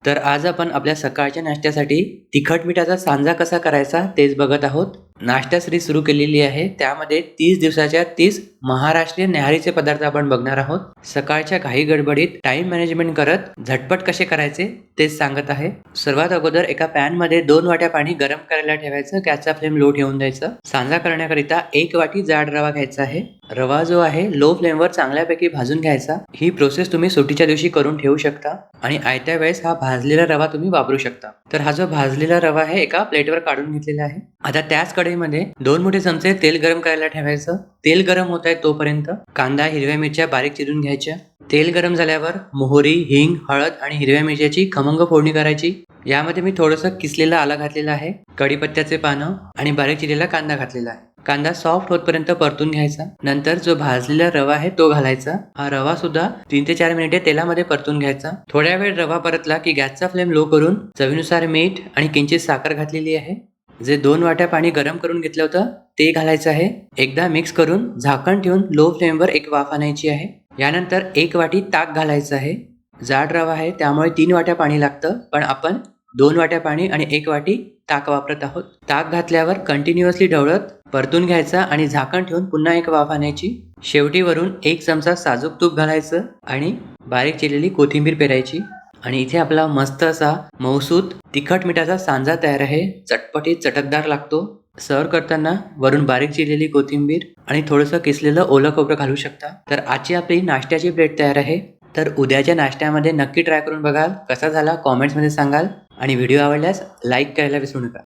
तर आज आपण आपल्या सकाळच्या नाश्त्यासाठी तिखट मिठाचा सांजा कसा करायचा तेच बघत आहोत. नाश्ताश्री सुरू केलेली आहे. त्यामध्ये 30 दिवसाच्या 30 महाराष्ट्रीयन न्याहारीचे पदार्थ आपण बघणार आहोत. सकाळच्या घाई गडबडीत टाइम मॅनेजमेंट करत झटपट कसे करायचे तेच सांगत आहे. सर्वात अगोदर एका पॅन मध्ये 2 वाट्या पाणी गरम करायला ठेवायचं. गॅसचा फ्लेम लो ठेवून द्यायचं. सांजा करण्याकरिता 1 वाटी जाड रवा घ्यायचा आहे. रवा जो आहे लो फ्लेमवर चांगल्यापैकी भाजून घ्यायचा. ही प्रोसेस तुम्ही सुट्टीच्या दिवशी करून ठेवू शकता आणि आयत्या वेळेस हा भाजलेला रवा तुम्ही वापरू शकता. तर हा जो भाजलेला रवा आहे एका प्लेटवर काढून घेतलेला आहे. आता त्याच कढईमध्ये 2 मोठे चमचे तेल गरम करायला ठेवायचं. तेल गरम होत आहे तोपर्यंत कांदा, हिरव्या मिरच्या बारीक चिरून घ्यायच्या. तेल गरम झाल्यावर मोहरी, हिंग, हळद आणि हिरव्या मिरच्याची खमंग फोडणी करायची. यामध्ये मी थोडंसं किसलेला आलं घातलेलं आहे, कढीपत्त्याचे पानं आणि बारीक चिरलेला कांदा घातलेला आहे. कांदा सॉफ्ट होतपर्यंत परतून घ्यायचा. नंतर जो भाजलेला रवा आहे तो घालायचा. हा रवा सुद्धा 3 ते 4 मिनिटे तेलामध्ये परतून घ्यायचा. थोड्या वेळ रवा परतला की गॅसचा फ्लेम लो करून चवीनुसार मीठ आणि किंचित साखर घातलेली आहे. जे 2 वाट्या पाणी गरम करून घेतलं होतं ते घालायचं आहे. एकदा मिक्स करून झाकण ठेवून लो फ्लेमवर एक वाफ आणायची आहे. यानंतर 1 वाटी ताक घालायचं आहे. जाड रवा आहे त्यामुळे 3 वाट्या पाणी लागतं, पण आपण 2 वाट्या पाणी आणि 1 वाटी ताक वापरत आहोत. ताक घातल्यावर कंटिन्युअसली ढवळत परतून घ्यायचा आणि झाकण ठेवून पुन्हा एक वाफ आणायची. शेवटी वरून 1 चमचा साजूक तूप घालायचं आणि बारीक चिरलेली कोथिंबीर पेरायची. आणि इथे आपला मस्त असा मऊसूत तिखट मिठाचा सांजा तयार आहे. चटपटीत चटकदार लागतो. सर्व करताना वरून बारीक चिरलेली कोथिंबीर आणि थोडंसं किसलेलं ओलं खोबरं घालू शकता. तर आजची आपली नाश्त्याची प्लेट तयार आहे. तर उद्याच्या नाश्त्यामध्ये नक्की ट्राय करून बघाल. कसा झाला कॉमेंट्समध्ये सांगाल आणि व्हिडिओ आवडल्यास लाईक करायला विसरू नका.